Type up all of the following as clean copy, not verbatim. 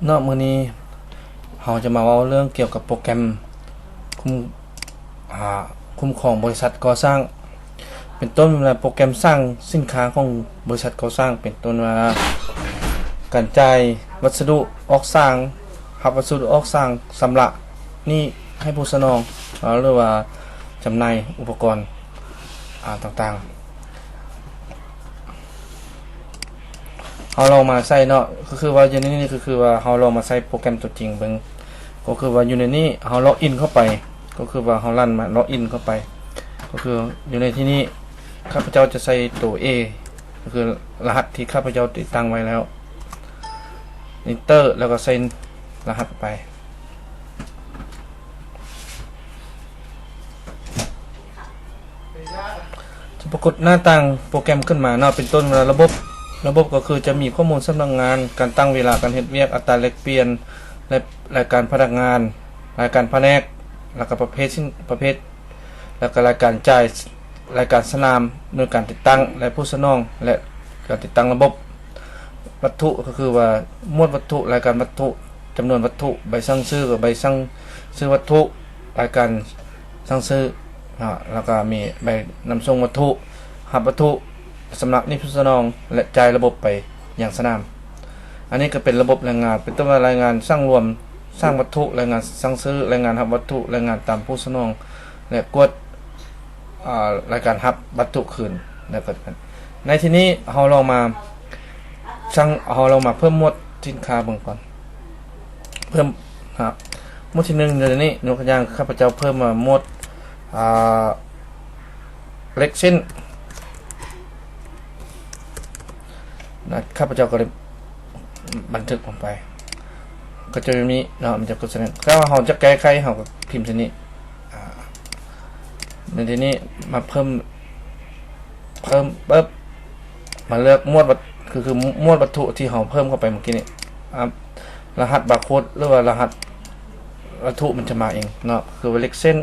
เนาะมื้อนี้เราจะมาเว้าเรื่องเกี่ยวกับโปรแกรมคุ้มอ่าคุ้มครองบริษัทก่อสร้างเป็นต้นเวลาโปรแกรมสร้างสินค้าของบริษัทก่อสร้างเป็นต้นว่าการจ่ายวัสดุออกสร้างรับวัสดุออกสร้างสำหรับนี่ให้ผู้สนองหรือว่าจำหน่ายอุปกรณ์ต่างๆเราลองมาใส่เนาะก็คือว่าอยู่ในนี้ก็คือว่าเราลองมาใส่โปรแกรมตัวจริงเบิ่งก็คือว่าอยู่ในนี้เราล็อกอินเข้าไปก็คือว่าเราลั่นมาล็อกอินเข้าไปก็คืออยู่ในที่นี้ข้าพเจ้าจะใส่ตัว A ก็คือรหัสที่ข้าพเจ้าติดตั้งไว้แล้ว Enter แล้วก็ใส่รหัสไปจะปรากฏหน้าต่างโปรแกรมขึ้นมาเนาะเป็นต้นระบบก็คือจะมีข้อมูลสำนักงานการตั้งเวลาการเฮ็ดเวียกอัตราแลกเปลี่ยนและรายการพนักงานรายการแผนกแล้วก็ประเภทแล้วก็รายการจ่ายรายการสนามโดยการติดตั้งและผู้สนองและการติดตั้งระบบวัตถุก็คือว่าหมวดวัตถุรายการวัตถุจำนวนวัตถุใบสั่งซื้อกับใบสั่งซื้อวัตถุรายการสั่งซื้อแล้วก็มีใบนำส่งวัตถุรับวัตถุสำหรับนิพพานองและจ่ายระบบไปอย่างสนามอันนี้ก็เป็นระบบรายงานเป็นต้นรายงานสร้างรวมสร้างวัตถุรายงานสั่งซื้อรายงานรับวัตถุรายงานตามผู้สนองและกดรายการรับวัตถุคืนแล้วก็ในที่นี้เราลองมาเพิ่มหมวดสินค้าเบื้องก่อนเพิ่มหมวดที่1เดี๋ยวนี้ยกตัวอย่างข้าพเจ้าเพิ่มมาหมวดเล็กเส้นนะข้าพเจ้าก็เลยบันทึกลงไปก็จะมีเนาะมันจะกดแสดงถ้าว่าเราจะแก้ไขเราก็พิมพ์ที่นี้ในที่นี้มาเพิ่มปุ๊บมาเลือกหมวดคือหมวดวัตถุที่เราเพิ่มเข้าไปเมื่อกี้นี้รหัสบาร์โค้ดหรือว่ารหัสวัตถุมันจะมาเองเนาะคือเล็กเส้น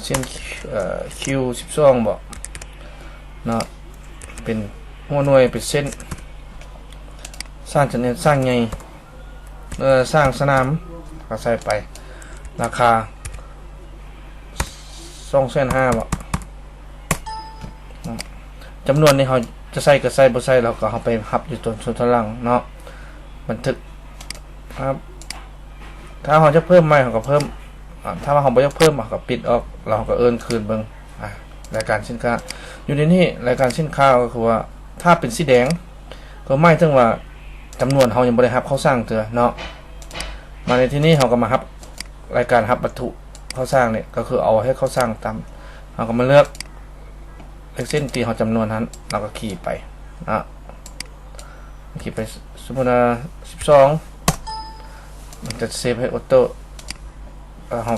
เช่นQ12 บอกเนาะเป็นหัวหน่วยเป็นเส้นสร้างสร้างไงสร้างสนามก็ใส่ไปราคา2,500,000บอกจำนวนนี้เขาจะใส่ก็ใส่บ่ใส่เราก็เอาไปหับอยู่ตัวส่วนท้างหลังเนาะบันทึกครับถ้าเขาจะเพิ่มใหม่เขาก็เพิ่มถ้าว่าเราไม่อยากเพิ่มเราก็ปิดออกเราก็เอิ้นคืนเบิ่งรายการสินค้าอยู่ในนี้รายการสินค้าก็คือว่าถ้าเป็นสีแดงก็หมายถึงว่าจำนวนเรายังบ่ได้รับเขาสร้างเถื่อเนาะมาในที่นี้เราก็มารับรายการรับวัตถุเขาสร้างเนี่ยก็คือเอาให้เขาสร้างตามเราก็มาเลือกเลขเส้นที่เราจำนวนนั้นเราก็ขี่ไปขี่ไปสมมุติว่า12มันจะเซฟให้ออโต้เรา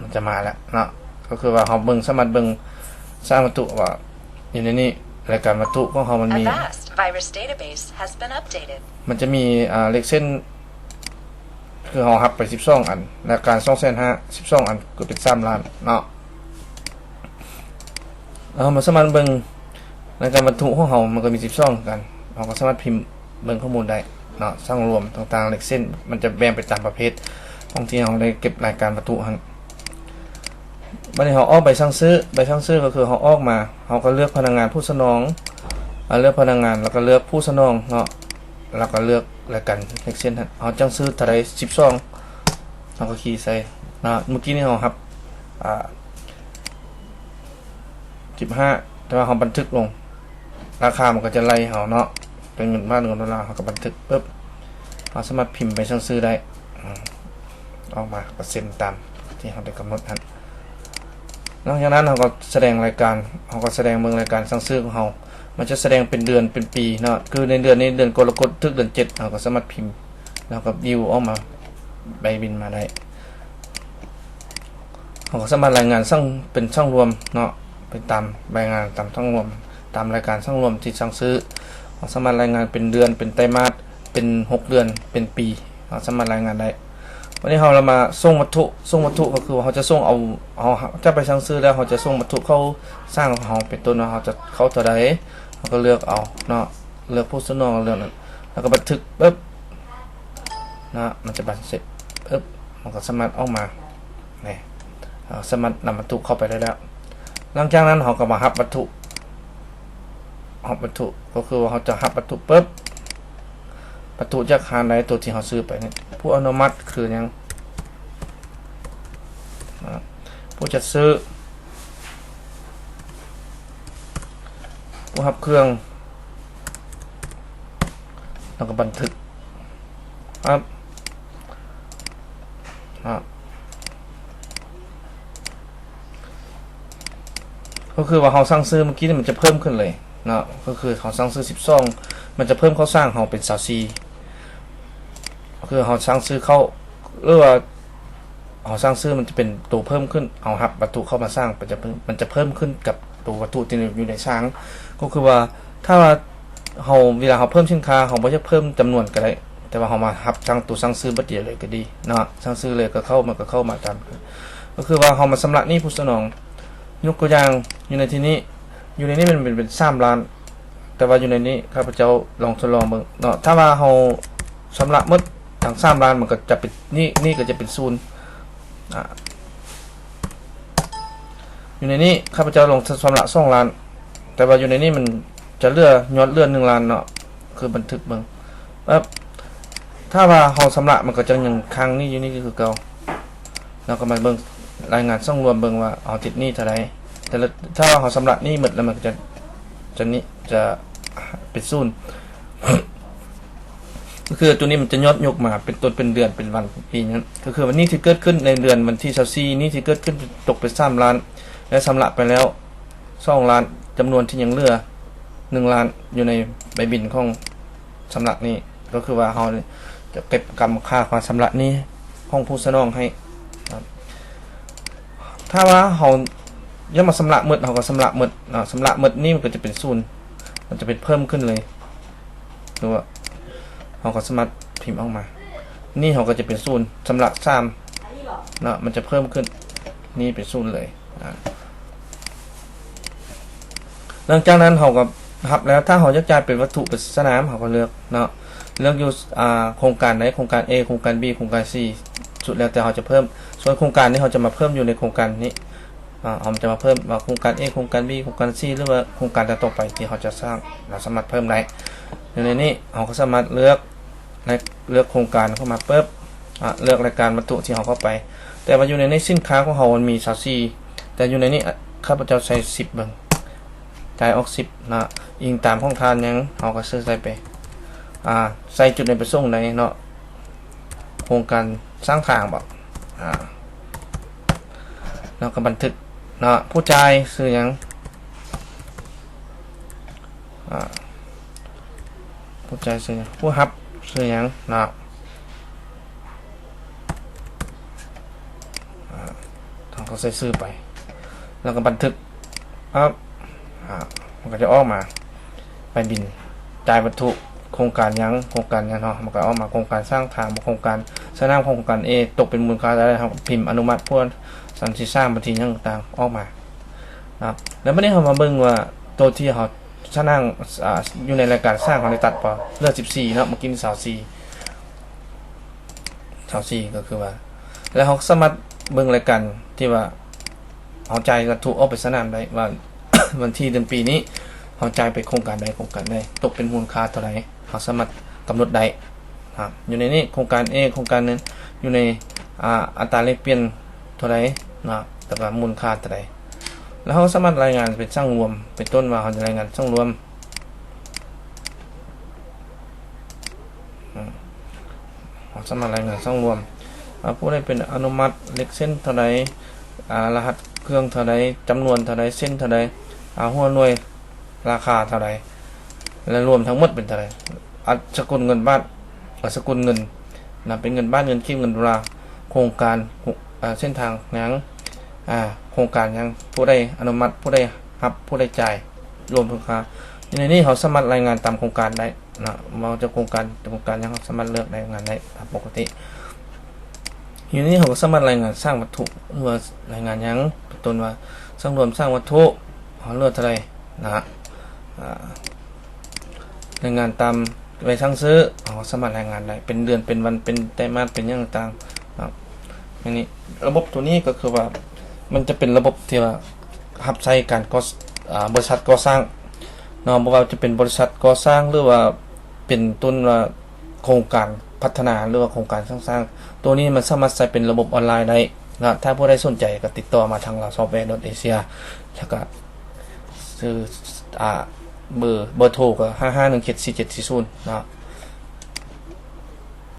มันจะมาแล้วเนาะก็คือว่าเราเบิ่งสามารถเบิ่งสร้างวัตถุว่าอยู่ในนี้รายการวัตถุของเรามันมีมันจะมีเลขเส้นคือเราหับไป12อันรายการ2,500,000 12อันก็เป็น3ล้านเนาะเรามาสามารถเบิ่งรายการวัตถุของเรามันก็มี12กันเราก็สามารถพิมพ์เบิ่งข้อมูลได้เนาะสร้างรวมต่างๆเลขเส้นมันจะแบ่งไปตามประเภทบางทีเราได้เก็บรายการวัตถุหันบัดนี้เราออกใบสั่งซื้อก็คือเราออกมาเราก็เลือกพนักงานผู้สนองเลือกพนักงานแล้วก็เลือกผู้สนองเนาะแล้วก็เลือกรายการเลขเส้นเราจังซื้อเท่าใด12เราก็คีย์ใส่นะเมื่อกี้นี้เราครับ15แต่ว่าเราบันทึกลงราคามันก็จะไล่เราเนาะเป็นเงินบ้านเงินดอลลาร์เราก็บันทึกปุ๊บเราสามารถพิมพ์ไปสั่งซื้อได้ออกมาเปอร์เซ็นต์ตามที่เราได้กำหนดนั้นหลังจากนั้นเราก็แสดงรายการเราก็แสดงเมืองรายการสั่งซื้อของเรามันจะแสดงเป็นเดือนเป็นปีเนาะคือในเดือนนี้เดือนกรกฎถึงเดือน7เราก็สามารถพิมพ์แล้วก็ดิวออกมาใบบินมาได้เราก็สามารถรายงานเป็นช่างรวมเนาะเป็นตามรายงานตามช่างรวมตามรายการช่างรวมที่สั่งซื้อเราสามารถรายงานเป็นเดือนเป็นไตรมาสเป็น6เดือนเป็นปีเราสามารถรายงานได้ วันนี้เรามาส่งวัตถุก็คือเขาจะส่งเอาจะไปสั่งซื้อแล้วเขาจะส่งวัตถุเข้าสร้างของเราเป็นต้นว่าเขาจะเข้าตัวใดเขาก็เลือกเอาเนาะเลือกผู้สนองเรื่องนั้นแล้วก็บันทึกปึ๊บนะมันจะบันเสร็จปึ๊บมันก็สามารถออกมาเนี่ยสามารถนำวัตถุเข้าไปได้แล้วหลังจากนั้นเขาก็มาหับวัตถุก็คือว่าเขาจะหับวัตถุปึ๊บวัตถุจากหาไหนตัวที่เขาซื้อไปเนี่ยผู้อนุมัติคือยังผู้จัดซื้อผู้หับเครื่องแล้วก็บันทึกครับก็คือว่าเขาสั่งซื้อเมื่อกี้นี่มันจะเพิ่มขึ้นเลยเนาะก็คือเขาสั่งซื้อ12มันจะเพิ่มเขาสร้างเขาเป็น24คือเขาสั่งซื้อเข้าหรือว่าเขาสร้างซื้อมันจะเป็นตัวเพิ่มขึ้นเอาหับวัตถุเข้ามาสร้างมันจะเพิ่มขึ้นกับตัววัตถุที่อยู่ในช้างก็คือว่าถ้าว่าเขาเวลาเขาเพิ่มสินค้าเขาไม่ใช่เพิ่มจำนวนก็ได้แต่ว่าเขามาหับสั่งตัวสั่งซื้อบัดเดียวเลยก็ดีเนาะสั่งซื้อเลยก็เข้ามาตามก็คือว่าเขามาสำระหนี้ผู้สนองยกตัวอย่างอยู่ในที่นี้อยู่ในนี้มันเป็น3 ล้านแต่ว่าอยู่ในนี้ข้าพเจ้าลองทดลองเบิ่งเนาะถ้าว่าเขาชำระหมดทั้ง3 ล้านมันก็จะเป็นนี่ก็จะเป็น0อยู่ในนี้ข้าพเจ้าลงชำระ2 ล้านแต่ว่าอยู่ในนี้มันจะยอดเลื่อน1 ล้านเนาะคือบันทึกเบิ่งถ้าว่าเขาชำระมันก็จะยังค้างนี่อยู่นี่คือเก่าแล้วก็มาเบิ่งรายงานส่งรวมเบิ่งว่าเอาติดหนี้เท่าไหร่แต่ถ้าว่าเขาชำระหนี้หมดแล้วมันจะเป็น0ก็คือตัวนี้มันจะยกมาเป็นต้นเป็นเดือนเป็นวันปีนั้นก็คือวันนี้ที่เกิดขึ้นในเดือนวันที่24นี้ที่เกิดขึ้นตกเป็น3 ล้านและชำระไปแล้ว2 ล้านจำนวนที่ยังเหลือ1 ล้านอยู่ในใบบินของชำระนี้ก็คือว่าเขาจะเก็บกรรมค่าความชำระนี้ของผู้สนองให้ถ้าว่าเขายังมาชำระหมดเขาก็ชำระหมดชำระหมดนี่มันก็จะเป็น0มันจะเป็นเพิ่มขึ้นเลยดูว่าเขาก็สามารถพิมพ์ออกมานี่เขาก็จะเป็น0ชำระ3เนาะมันจะเพิ่มขึ้นนี่เป็น0เลยหลังจากนั้นเขาก็หับแล้วถ้าเขาจะจ่ายเป็นวัตถุปริศนาเขาก็เลือกเนาะเลือกอยู่โครงการไหนโครงการ A โครงการ B โครงการ C สุดแล้วแต่เขาจะเพิ่มส่วนโครงการนี้เขาจะมาเพิ่มอยู่ในโครงการนี้เขาจะมาเพิ่มว่าโครงการ A โครงการ B โครงการ C หรือว่าโครงการต่อไปที่เขาจะสร้างเราสามารถเพิ่มได้ในนี้เขาก็สามารถเลือกโครงการเข้ามาปุ๊บเลือกรายการวัตถุที่เขาเข้าไปแต่ว่าอยู่ในนี้สินค้าของเขามันมี24แต่อยู่ในนี้ข้าพเจ้าใช้10เบิ่งจ่ายออก10นะอิงตามห้องทานยังเขาก็ซื้อใส่ไปใส่จุดในประสงค์ในเนาะโครงการสร้างทางบอกแล้วก็บันทึกเนาะผู้จ่ายซื้อยังผู้จ่ายซื้อผู้รับซื้อยังเนาะเขาก็ใส่ซื้อไปแล้วก็บันทึกมันก็จะออกมาไปบินจ่ายวัตถุโครงการยังเนาะมันก็ออกมาโครงการสร้างทางโครงการสร้างโครงการ A ตกเป็นมูลค่าได้ครับพิมพ์อนุมัติพวกสันติสร้างบัญชีต่างๆออกมาครับแล้วไม่ได้เขามาเบิ่งว่าตัวที่เขาสร้างอยู่ในรายการสร้างเขาได้ตัดพอเลือก14เนาะเมื่อกี้24ก็คือว่าแล้วเขาสามารถเบิ่งรายการที่ว่าเอาใจวัตถุออกไปสนามได้ว่า วันที่เดือนปีนี้เขาจ่ายไปโครงการใดตกเป็นมูลค่าเท่าไหร่เขาสามารถกำหนดได้อยู่ในนี้โครงการ A โครงการนึงอยู่ในอัตราแลกเปลี่ยนเท่าไหร่นะแต่ว่ามูลค่าเท่าไหร่แล้วเขาสามารถรายงานเป็นช่างรวมเป็นต้นว่าเขาจะรายงานช่างรวมเขาสามารถรายงานช่างรวมผู้ใดเป็นอนุมัติเล็กเส้นเท่าไหร่รหัสเครื่องเท่าไหร่จำนวนเท่าไหร่เส้นเท่าไหร่หัวหน่วยราคาเท่าไหร่และรวมทั้งหมดเป็นเท่าไหร่สกุลเงินบาทสกุลเงินเป็นเงินบาทเงินคิดเงินดอลลาร์โครงการเส้นทางยังโครงการยังผู้ใดอนุมัติผู้ใดรับผู้ใดจ่ายรวมทุกค่าในนี้เขาสามารถรายงานตามโครงการได้นะเราจะโครงการยังสามารถเลือกรายงานได้ปกติ อยู่นี่เขาก็สามารถรายงานสร้างวัตถุหรือว่ารายงานหยังเป็นต้นว่าสำรวมสร้างวัตถุเขาเลือกเท่าไหร่นะรายงานตามใบสั่งซื้อเขาสามารถรายงานได้เป็นเดือนเป็นวันเป็นไตรมาสเป็นอย่างต่างๆครับอย่างนี้ระบบตัวนี้ก็คือว่ามันจะเป็นระบบที่ว่ารับใช้การก่อบริษัทก่อสร้างเนาะบ่ว่าจะเป็นบริษัทก่อสร้างหรือว่าเป็นต้นว่าโครงการพัฒนาหรือว่าโครงการสร้างตัวนี้มันสามารถใช้เป็นระบบออนไลน์ได้นะถ้าผู้ใดสนใจก็ติดต่อมาทางเรา software.asia แล้วก็ซื้อเบอร์โทรก็5517470นะ